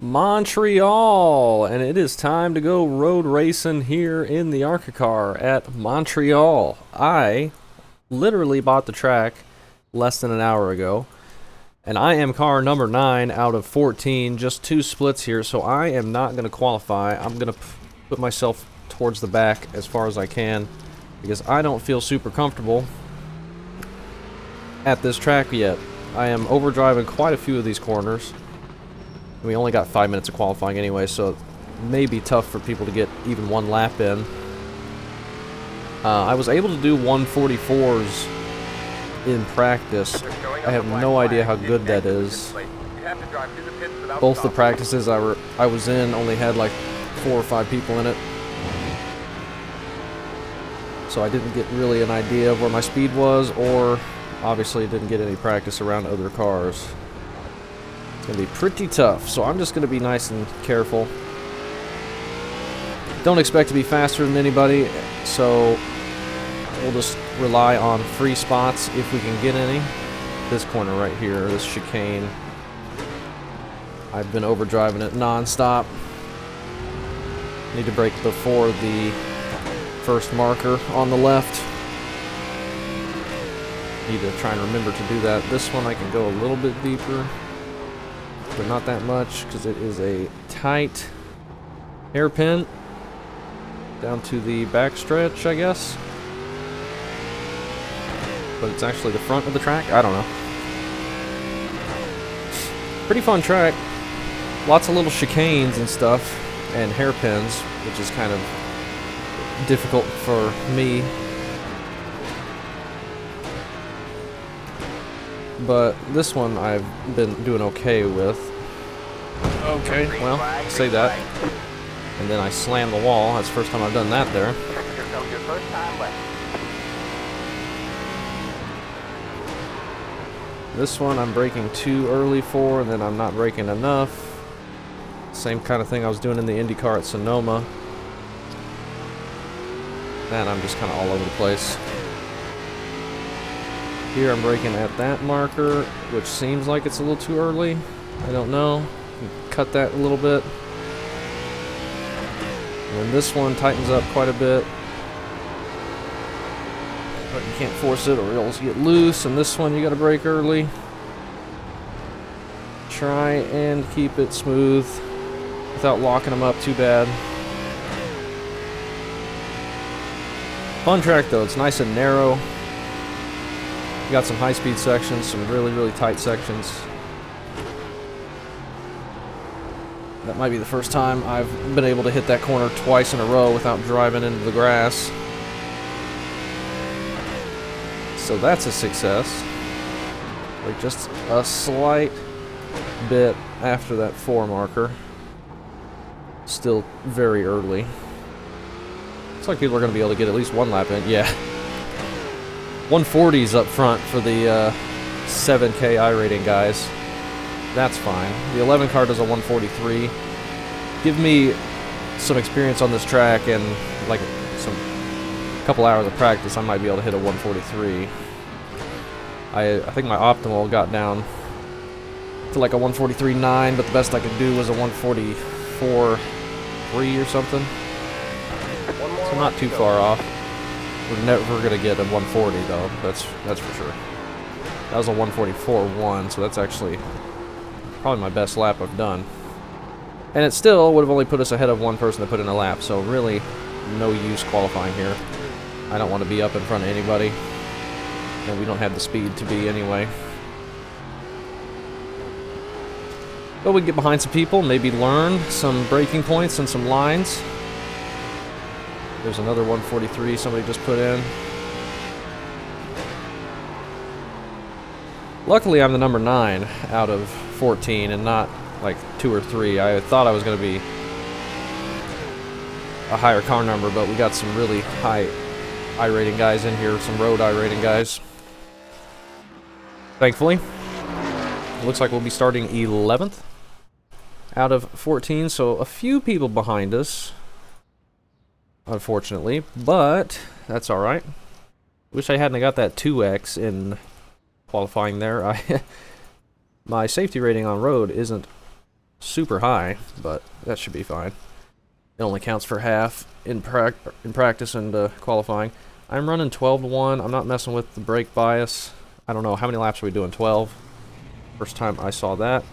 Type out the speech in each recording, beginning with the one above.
Montreal, and it is time to go road racing here in the ARCA car at Montreal. I literally bought the track less than an hour ago, and I am car number 9 out of 14, just 2 splits here, so I am not going to qualify. I'm going to put myself towards the back as far as I can because I don't feel super comfortable at this track yet. I am overdriving quite a few of these corners. We only got 5 minutes of qualifying anyway, so it may be tough for people to get even one lap in. I was able to do 144s in practice. I have no idea how good that is. Both the practices I was in only had like 4 or 5 people in it. So I didn't get really an idea of where my speed was, or obviously didn't get any practice around other cars. It's going to be pretty tough, so I'm just going to be nice and careful. Don't expect to be faster than anybody, so we'll just rely on free spots if we can get any. This corner right here, this chicane, I've been overdriving it non-stop. Need to brake before the first marker on the left. Need to try and remember to do that. This one I can go a little bit deeper, but not that much because it is a tight hairpin down to the back stretch, I guess. But it's actually the front of the track. I don't know. Pretty fun track. Lots of little chicanes and stuff and hairpins, which is kind of difficult for me. But this one I've been doing okay with. Okay, well, say that. And then I slam the wall. That's the first time I've done that there. This one I'm braking too early for, and then I'm not braking enough. Same kind of thing I was doing in the IndyCar at Sonoma. And I'm just kind of all over the place. Here I'm braking at that marker, which seems like it's a little too early. I don't know. Cut that a little bit. And then this one tightens up quite a bit. But you can't force it or it'll get loose. And this one you gotta brake early. Try and keep it smooth without locking them up too bad. Fun track though, it's nice and narrow. You got some high-speed sections, some really tight sections. That might be the first time I've been able to hit that corner twice in a row without driving into the grass. So that's a success. Like just a slight bit after that 4 marker. Still very early. Looks like people are going to be able to get at least one lap in. Yeah. 140s up front for the 7K iRating guys. That's fine. The 11 car does a 143. Give me some experience on this track and like some couple hours of practice, I might be able to hit a 143. I think my optimal got down to like a 143.9, but the best I could do was a 144.3 or something. So not too far off. We're never gonna get a 140 though. That's for sure. That was a 144.1, so that's actually probably my best lap I've done. And it still would have only put us ahead of one person that put in a lap, so really no use qualifying here. I don't want to be up in front of anybody, and we don't have the speed to be anyway. But we can get behind some people, maybe learn some braking points and some lines. There's another 143 somebody just put in. Luckily, I'm the number 9 out of 14 and not like 2 or 3. I thought I was going to be a higher car number, but we got some really high iRating guys in here, some road iRating guys. Thankfully. It looks like we'll be starting 11th out of 14, so a few people behind us, unfortunately, but that's alright. Wish I hadn't got that 2x in qualifying there. My safety rating on road isn't super high, but that should be fine. It only counts for half in practice and qualifying. I'm running 12 to 1. I'm not messing with the brake bias. I don't know, how many laps are we doing? 12? First time I saw that.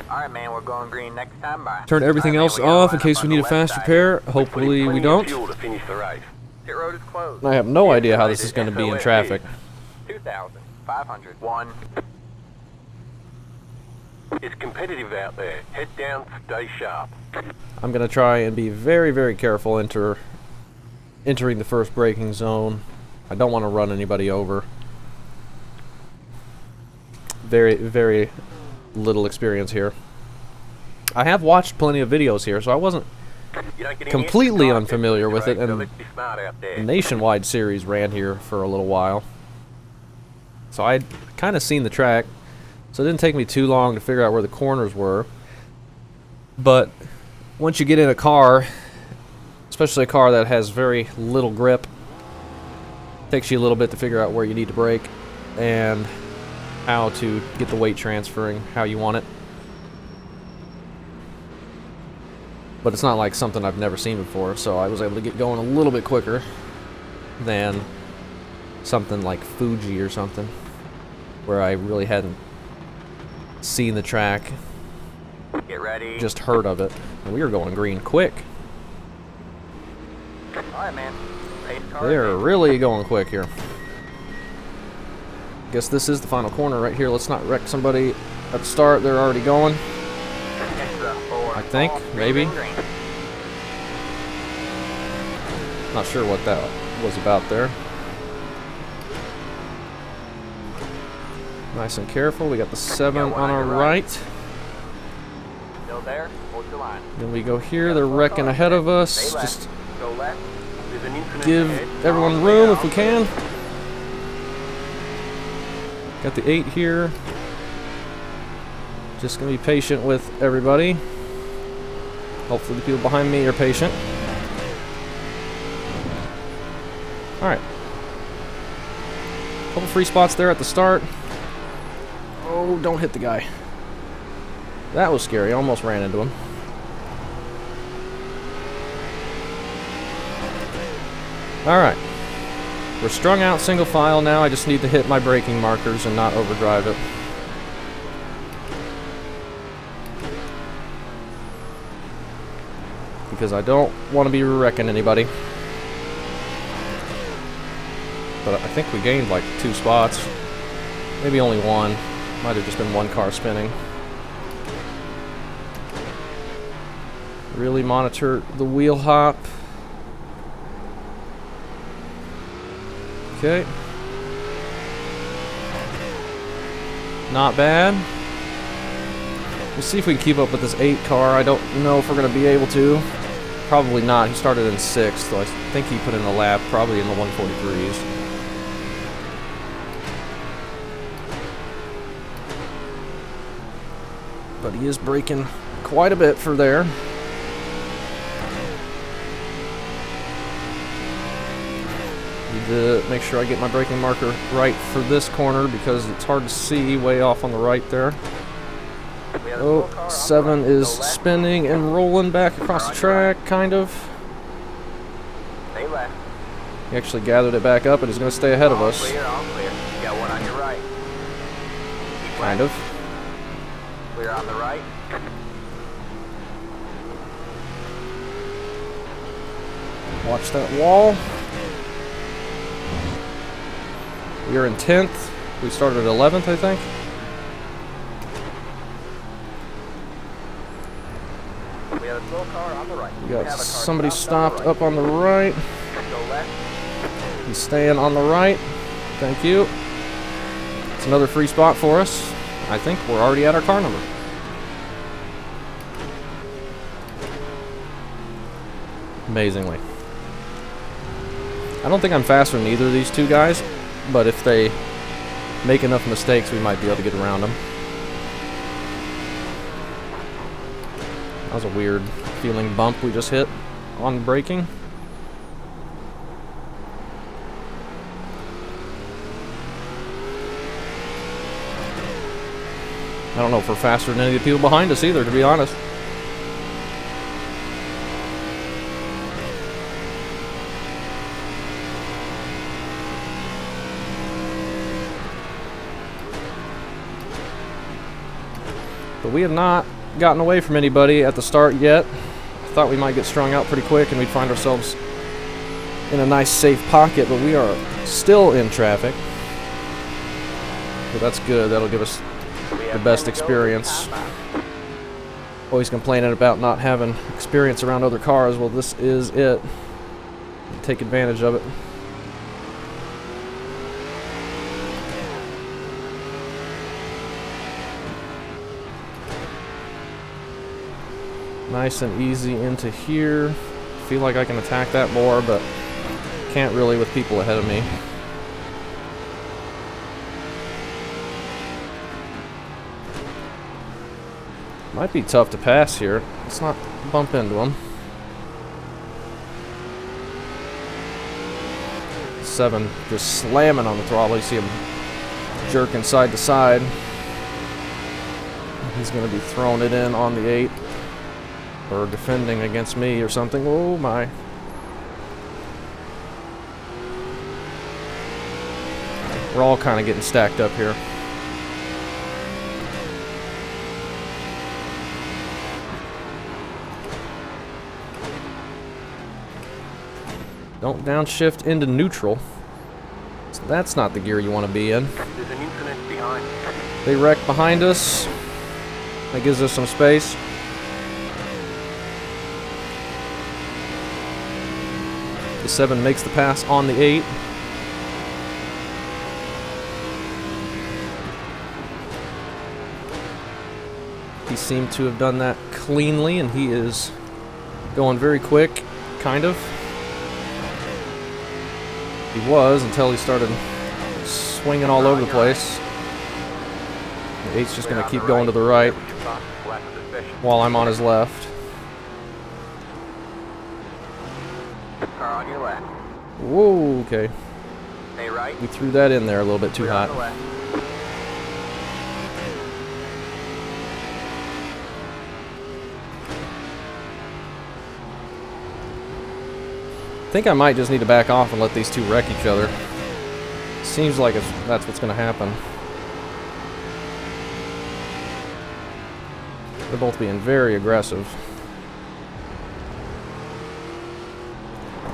Alright, man, we're going green next time. Bye. Turn everything else off in case we need a fast repair. Hopefully we don't. Pit road is closed. I have no idea how this is going to be in traffic. 2,501. It's competitive out there. Head down, stay sharp. I'm going to try and be very, very careful entering the first braking zone. I don't want to run anybody over. Very, very little experience here. I have watched plenty of videos here, so I wasn't completely unfamiliar with it, and the Nationwide Series ran here for a little while. So I'd kind of seen the track, so it didn't take me too long to figure out where the corners were. But once you get in a car, especially a car that has very little grip, it takes you a little bit to figure out where you need to brake and how to get the weight transferring how you want it. But it's not like something I've never seen before, so I was able to get going a little bit quicker than something like Fuji or something, where I really hadn't seen the track, Get ready. just heard of it. And we were going green quick. Alright, man. Pace car. They're really going quick here. Guess this is the final corner right here. Let's not wreck somebody at the start. They're already going. I think, maybe. Not sure what that was about there. Nice and careful. We got the 7 on our right. Still there. Hold your line. Then we go here. They're wrecking ahead of us. Just Go left. There's an infinite give ahead. everyone room if we can. Got the 8 here. Just gonna be patient with everybody. Hopefully the people behind me are patient. Alright. Couple free spots there at the start. Oh, don't hit the guy. That was scary. I almost ran into him. Alright. We're strung out single file now. I just need to hit my braking markers and not overdrive it. Because I don't want to be wrecking anybody. But I think we gained like 2 spots. Maybe only 1. Might have just been 1 car spinning. Really monitor the wheel hop. Okay. Not bad. We'll see if we can keep up with this 8 car. I don't know if we're going to be able to. Probably not. He started in 6th, so I think he put in a lap, probably in the 143s. But he is braking quite a bit for there. Need to make sure I get my braking marker right for this corner because it's hard to see way off on the right there. Oh, 7 is spinning and rolling back across the track, kind of. Stay left. He actually gathered it back up and is going to stay ahead of us. Clear, all clear. You got one on your right. Keep Kind left. of. Clear on the right. Watch that wall. We are in 10th. We started 11th, I think. We have a slow car on the right. We got somebody stopped up on the right. Go left. He's staying on the right. Thank you. It's another free spot for us. I think we're already at our car number. Amazingly. I don't think I'm faster than either of these 2 guys, but if they make enough mistakes, we might be able to get around them. That was a weird feeling bump we just hit on braking. I don't know if we're faster than any of the people behind us either, to be honest. But we have not gotten away from anybody at the start yet. I thought we might get strung out pretty quick and we'd find ourselves in a nice safe pocket, but we are still in traffic. But that's good. That'll give us the best experience. Always complaining about not having experience around other cars. Well, this is it. Take advantage of it. Nice and easy into here. Feel like I can attack that more, but can't really with people ahead of me. Might be tough to pass here. Let's not bump into him. 7 just slamming on the throttle. You see him jerking side to side. He's going to be throwing it in on the 8. Or defending against me or something. Oh my. We're all kind of getting stacked up here. Don't downshift into neutral. So that's not the gear you want to be in. There's an incident behind. They wreck behind us. That gives us some space. The 7 makes the pass on the 8. He seemed to have done that cleanly, and he is going very quick, kind of. He was until he started swinging all over the place. The 8's just going to keep going to the right while I'm on his left. Car on your left. Whoa, okay. Stay right. We threw that in there a little bit too Clear on hot. the left. I think I might just need to back off and let these two wreck each other. Seems like that's what's going to happen. They're both being very aggressive.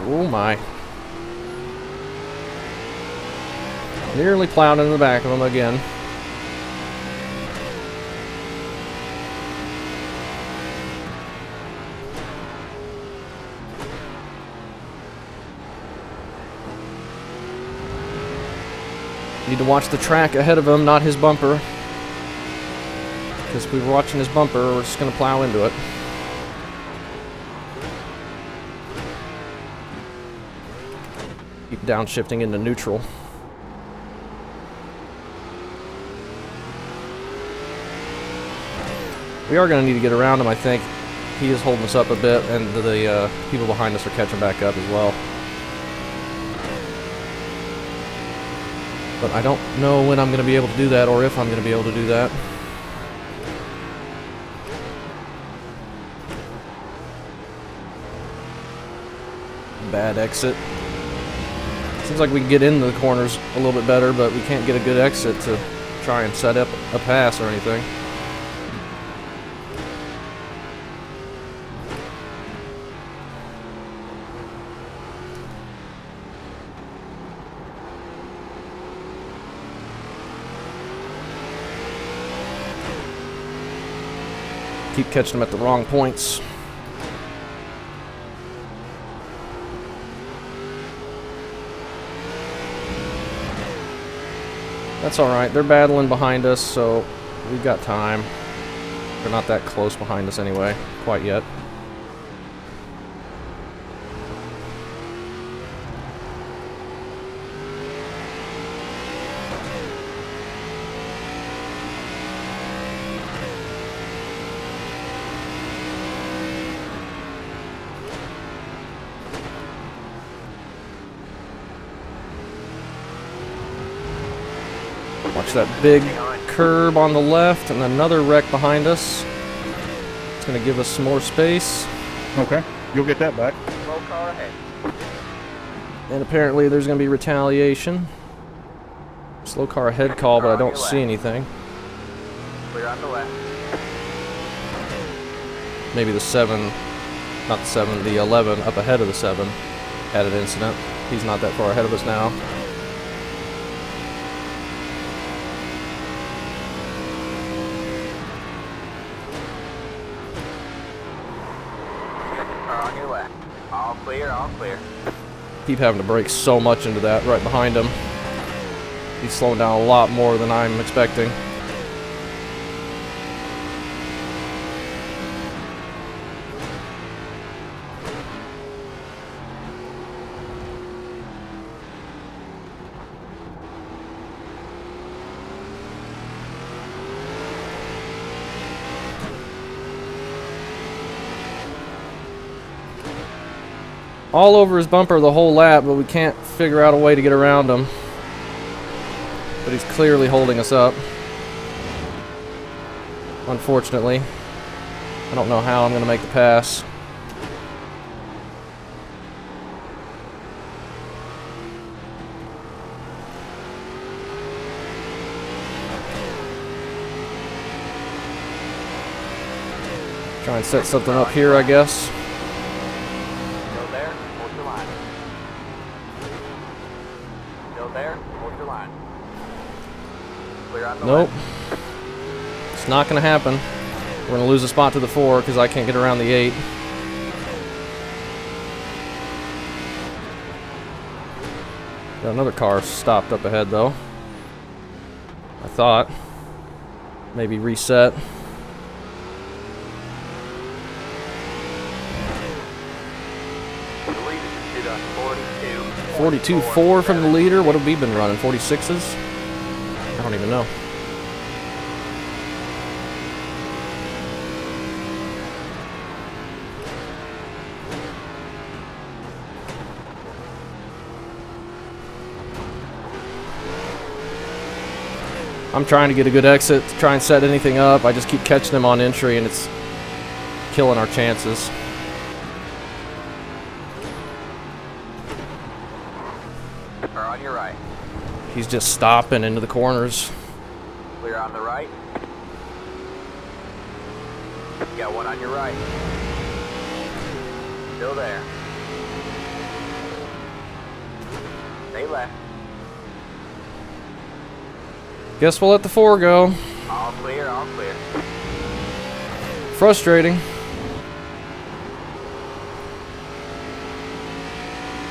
Oh my. Nearly plowed into the back of them again. Need to watch the track ahead of him, not his bumper. Because if we were watching his bumper, we're just going to plow into it. Keep downshifting into neutral. We are going to need to get around him, I think. He is holding us up a bit, and the people behind us are catching back up as well. But I don't know when I'm going to be able to do that, or if I'm going to be able to do that. Bad exit. Seems like we can get into the corners a little bit better, but we can't get a good exit to try and set up a pass or anything. Keep catching them at the wrong points. That's alright, they're battling behind us, so we've got time. They're not that close behind us anyway, quite yet. Watch that big curb on the left and another wreck behind us. It's going to give us some more space. Okay, you'll get that back. Slow car ahead. And apparently there's going to be retaliation. Slow car ahead call, but I don't see anything. Clear on the left. maybe the 7, not the 7, the 11 up ahead of the 7 had an incident. He's not that far ahead of us now. On your left. All clear, all clear. Keep having to brake so much into that right behind him. He's slowing down a lot more than I'm expecting. All over his bumper the whole lap, but we can't figure out a way to get around him. But he's clearly holding us up. Unfortunately. I don't know how I'm going to make the pass. Try and set something up here, I guess. Still there, hold your line. Still there, hold your line. Clear on the Nope. left. It's not going to happen. We're going to lose a spot to the 4 because I can't get around the 8. Got another car stopped up ahead though. I thought. Maybe reset. The lead is sit on 42. 42.4 from the leader. What have we been running? 46s? I don't even know. I'm trying to get a good exit to try and set anything up. I just keep catching him on entry and it's killing our chances. Or on your right. He's just stopping into the corners. Clear on the right. You got one on your right. Still there. Stay left. Guess we'll let the 4 go. All clear, all clear. Frustrating.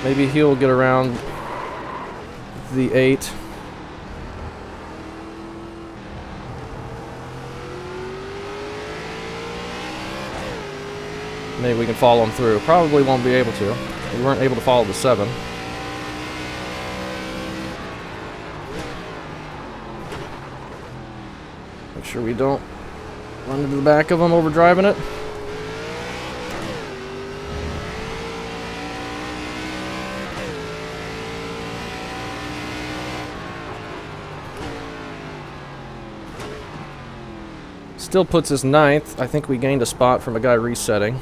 Maybe he'll get around the 8. Maybe we can follow him through. Probably won't be able to. We weren't able to follow the 7. Make sure we don't run into the back of him overdriving it. Still puts us 9th. I think we gained a spot from a guy resetting.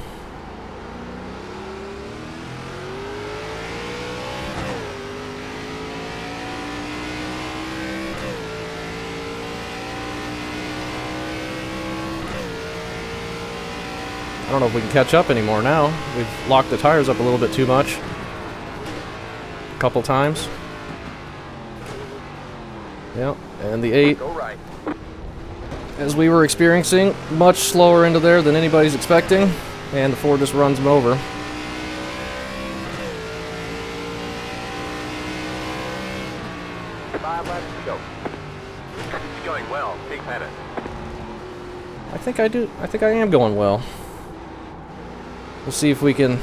I don't know if we can catch up anymore now. We've locked the tires up a little bit too much. A couple times. Yep, and the 8. Go right. As we were experiencing, much slower into there than anybody's expecting, and the 4 just runs him over. Five left to go. It's going well. Keep at it. I think I do. I think I am going well. We'll see if we can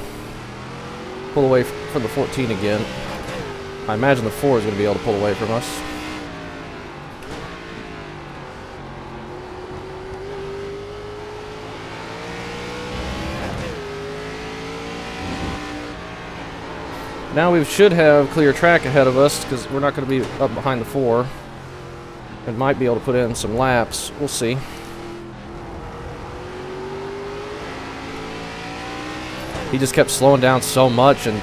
pull away from the 14 again. I imagine the 4 is going to be able to pull away from us. Now we should have clear track ahead of us because we're not going to be up behind the 4. And might be able to put in some laps. We'll see. He just kept slowing down so much, and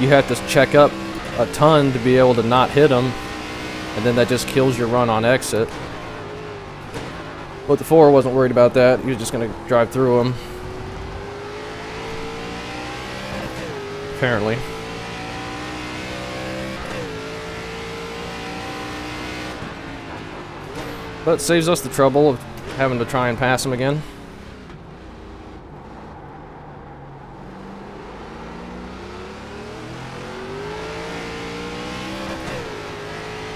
you have to check up a ton to be able to not hit him, and then that just kills your run on exit. But the 4 wasn't worried about that. He was just going to drive through him. apparently. But it saves us the trouble of having to try and pass him again.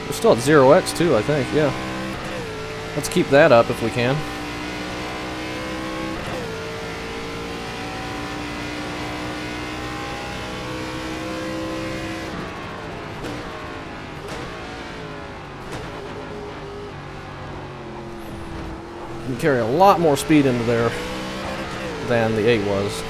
We're still at 0x too, I think, yeah. Let's keep that up if we can. You can carry a lot more speed into there than the 8 was.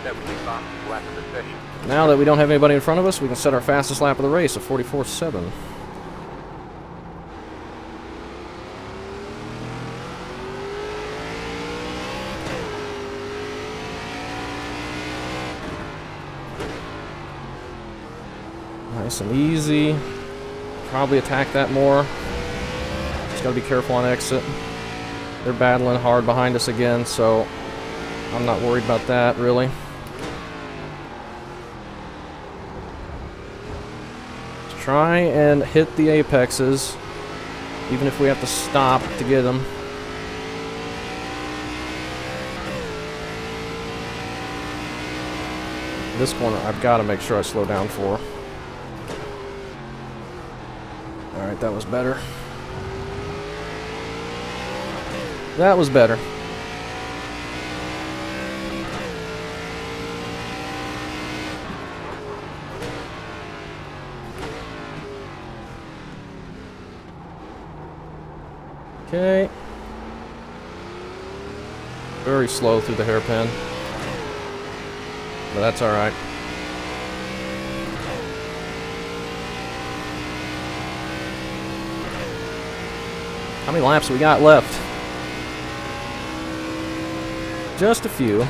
That was the fastest lap of the session. Now that we don't have anybody in front of us, we can set our fastest lap of the race of 44.7. Nice and easy. Probably attack that more. Just gotta be careful on exit. They're battling hard behind us again, so I'm not worried about that, really. Let's try and hit the apexes, even if we have to stop to get them. This corner, I've got to make sure I slow down for. Alright, that was better. That was better. Okay. Very slow through the hairpin. But that's alright. How many laps we got left? Just a few.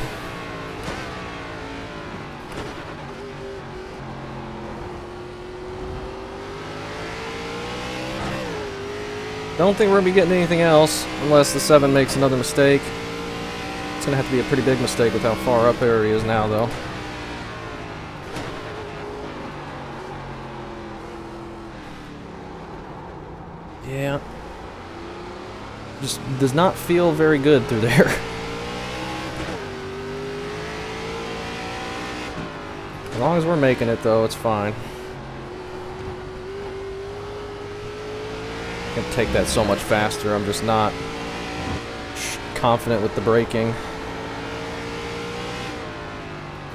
Don't think we're going to be getting anything else unless the 7 makes another mistake. It's going to have to be a pretty big mistake with how far up there he is now, though. Yeah. Just does not feel very good through there. As long as we're making it, though, it's fine. I can take that so much faster. I'm just not confident with the braking.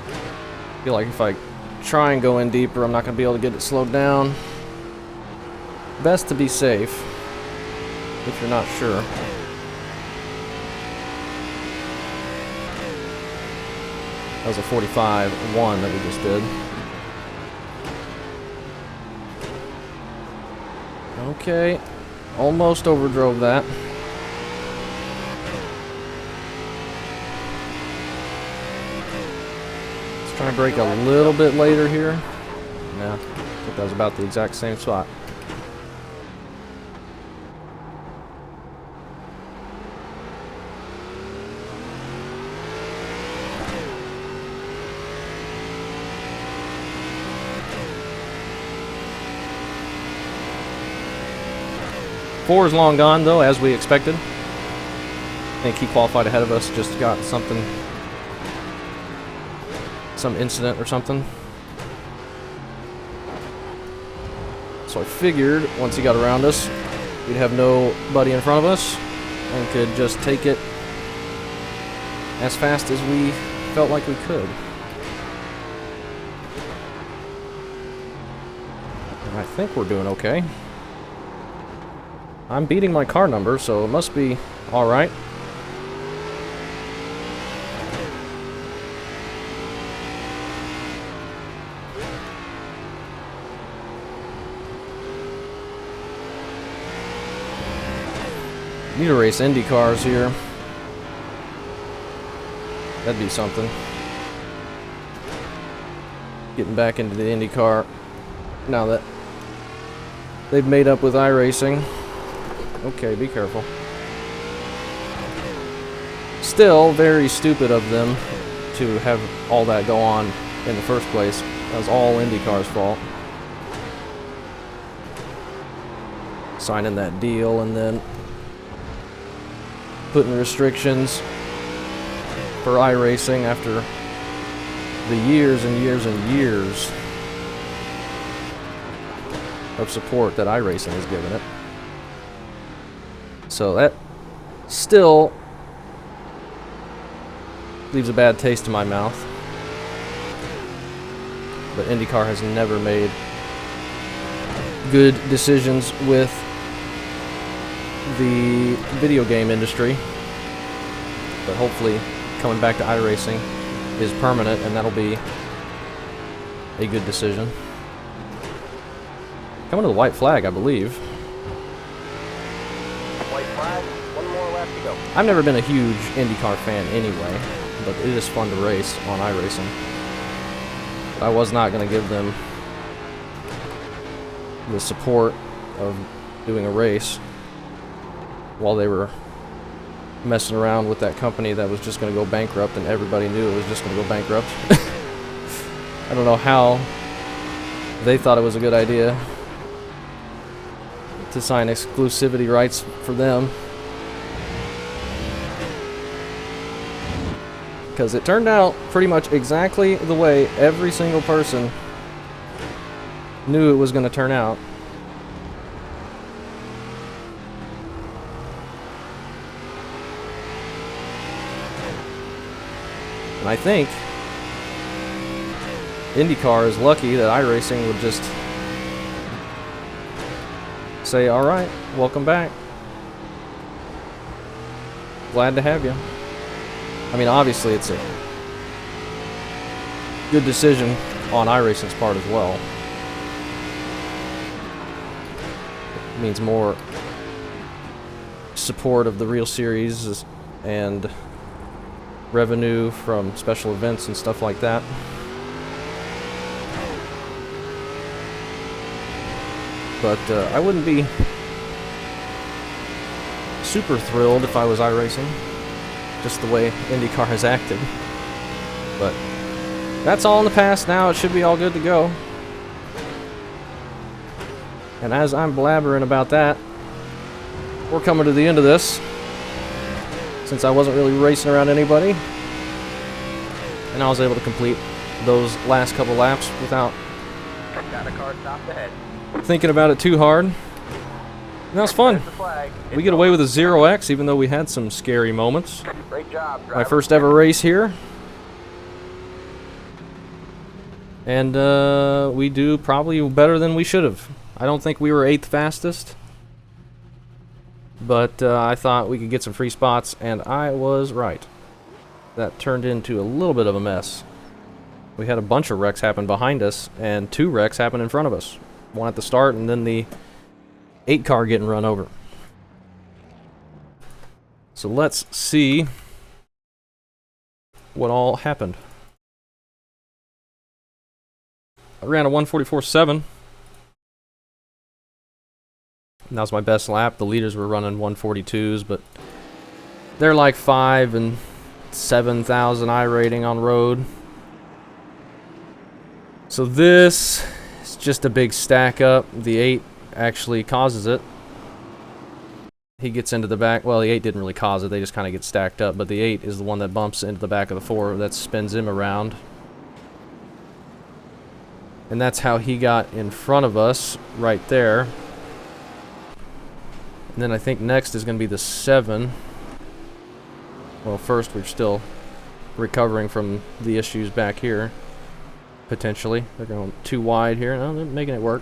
I feel like if I try and go in deeper, I'm not going to be able to get it slowed down. Best to be safe, if you're not sure. That was a 45.1 that we just did. Okay, almost overdrove that. Let's try and brake a little bit later here. Yeah, I think that was about the exact same spot. Four is long gone, though, as we expected. I think he qualified ahead of us, just got something, some incident or something. So I figured once he got around us, we'd have nobody in front of us and could just take it as fast as we felt like we could. And I think we're doing okay. I'm beating my car number, so it must be alright. Need to race Indy cars here. That'd be something. Getting back into the Indy car now that they've made up with iRacing. Okay, be careful. Still very stupid of them to have all that go on in the first place. That was all IndyCar's fault. Signing that deal and then putting restrictions for iRacing after the years and years and years of support that iRacing has given it. So that still leaves a bad taste in my mouth. But IndyCar has never made good decisions with the video game industry. But hopefully coming back to iRacing is permanent, and that'll be a good decision. Coming to the white flag, I believe. White flag, one more lap to go. I've never been a huge IndyCar fan anyway, but it is fun to race on iRacing. I was not going to give them the support of doing a race while they were messing around with that company that was just going to go bankrupt, and everybody knew it was just going to go bankrupt. I don't know how they thought it was a good idea to sign exclusivity rights for them, because it turned out pretty much exactly the way every single person knew it was going to turn out. And I think IndyCar is lucky that iRacing would just say, all right, welcome back. Glad to have you. I mean, obviously it's a good decision on iRacing's part as well. It means more support of the real series and revenue from special events and stuff like that. But I wouldn't be super thrilled if I was iRacing, just the way IndyCar has acted. But that's all in the past now. It should be all good to go. And as I'm blabbering about that, we're coming to the end of this, since I wasn't really racing around anybody, and I was able to complete those last couple laps without Got a car stopped ahead. thinking about it too hard. And that was fun. There's the flag. We get away with a 0x, even though we had some scary moments. Great job, driver. My first ever race here. And we do probably better than we should have. I don't think we were 8th fastest, but I thought we could get some free spots, and I was right. That turned into a little bit of a mess. We had a bunch of wrecks happen behind us, and 2 wrecks happen in front of us. One at the start, and then the 8 car getting run over. So let's see what all happened. I ran a 1:44.7. That was my best lap. The leaders were running 1:42s, but they're like 5 and 7,000 iRating on road. So this is just a big stack up. The 8 actually causes it. He gets into the back. Well, the 8 didn't really cause it. They just kind of get stacked up. But the 8 is the one that bumps into the back of the 4 that spins him around. And that's how he got in front of us right there. And then I think next is going to be the 7. Well, first we're still recovering from the issues back here. Potentially. They're going too wide here. No, they're making it work.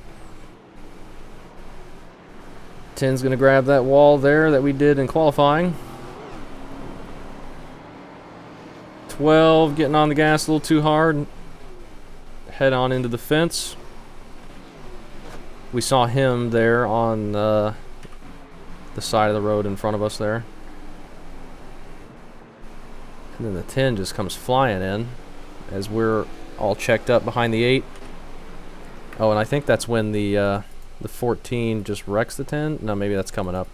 10's going to grab that wall there that we did in qualifying. 12 getting on the gas a little too hard. Head on into the fence. We saw him there on the side of the road in front of us there. And then the 10 just comes flying in as we're all checked up behind the 8. Oh, and I think that's when the 14 just wrecks the 10. No, maybe that's coming up.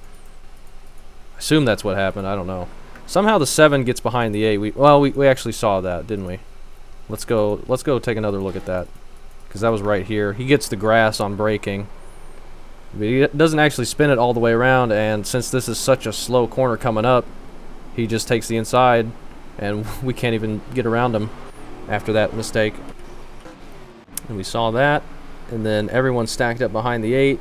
I assume that's what happened. I don't know. Somehow the 7 gets behind the 8. We actually saw that, didn't we? Let's go take another look at that, because that was right here. He gets the grass on braking, but he doesn't actually spin it all the way around, and since this is such a slow corner coming up, he just takes the inside, and we can't even get around him after that mistake. And we saw that, and then everyone stacked up behind the 8.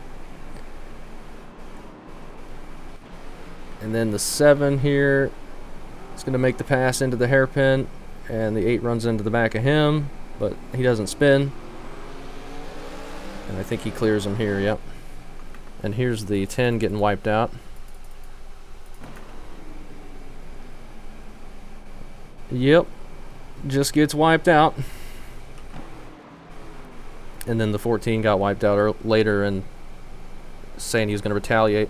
And then the 7 here is going to make the pass into the hairpin, and the 8 runs into the back of him, but he doesn't spin. And I think he clears him here, yep. And here's the 10 getting wiped out. Yep, just gets wiped out. And then the 14 got wiped out later, and saying he was going to retaliate.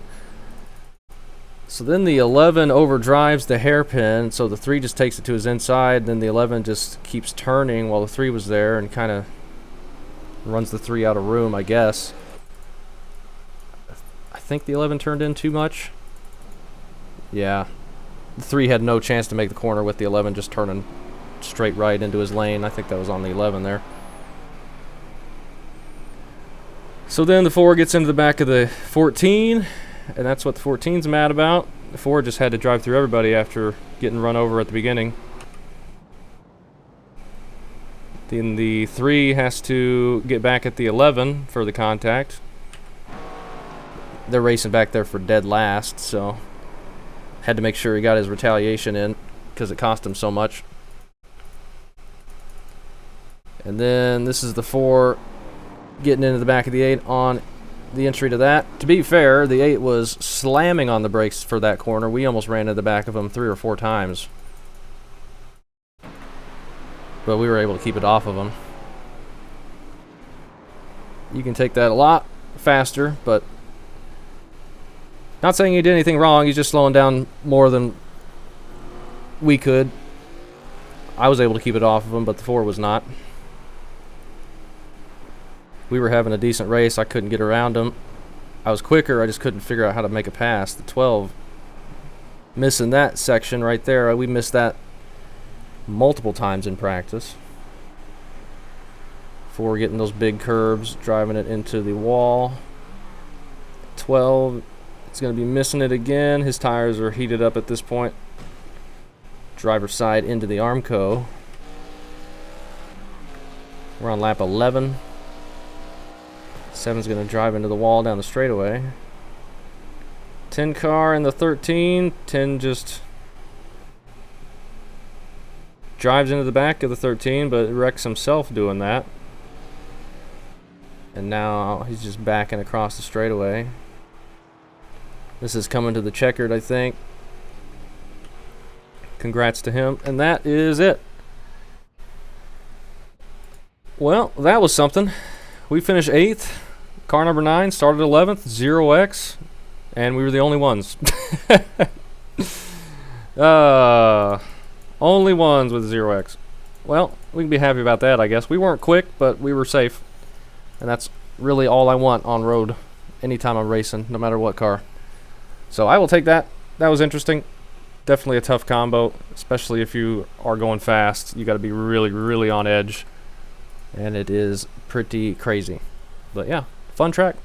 So then the 11 overdrives the hairpin, so the 3 just takes it to his inside, then the 11 just keeps turning while the 3 was there and kind of runs the 3 out of room, I guess. I think the 11 turned in too much. Yeah. The 3 had no chance to make the corner with the 11 just turning straight right into his lane. I think that was on the 11 there. So then the 4 gets into the back of the 14, and that's what the 14's mad about. The 4 just had to drive through everybody after getting run over at the beginning. Then the 3 has to get back at the 11 for the contact. They're racing back there for dead last, so had to make sure he got his retaliation in because it cost him so much. And then this is the 4 getting into the back of the 8 on the entry to that. To be fair, the 8 was slamming on the brakes for that corner. We almost ran into the back of him 3 or 4 times. But we were able to keep it off of him. You can take that a lot faster, but not saying he did anything wrong. He's just slowing down more than we could. I was able to keep it off of him, but the 4 was not. We were having a decent race. I couldn't get around him. I was quicker. I just couldn't figure out how to make a pass. The 12 missing that section right there. We missed that multiple times in practice. 4 getting those big curves, driving it into the wall. 12 is going to be missing it again. His tires are heated up at this point. Driver's side into the Armco. We're on lap 11. 7's going to drive into the wall down the straightaway. 10 car in the 13. 10 just drives into the back of the 13, but wrecks himself doing that. And now he's just backing across the straightaway. This is coming to the checkered, I think. Congrats to him. And that is it. Well, that was something. We finished 8th. Car number 9 started 11th, 0x, and we were the only ones. Only ones with 0x. Well, we can be happy about that, I guess. We weren't quick, but we were safe. And that's really all I want on road anytime I'm racing, no matter what car. So I will take that. That was interesting. Definitely a tough combo, especially if you are going fast. You got to be really, really on edge. And it is pretty crazy. But yeah, fun track.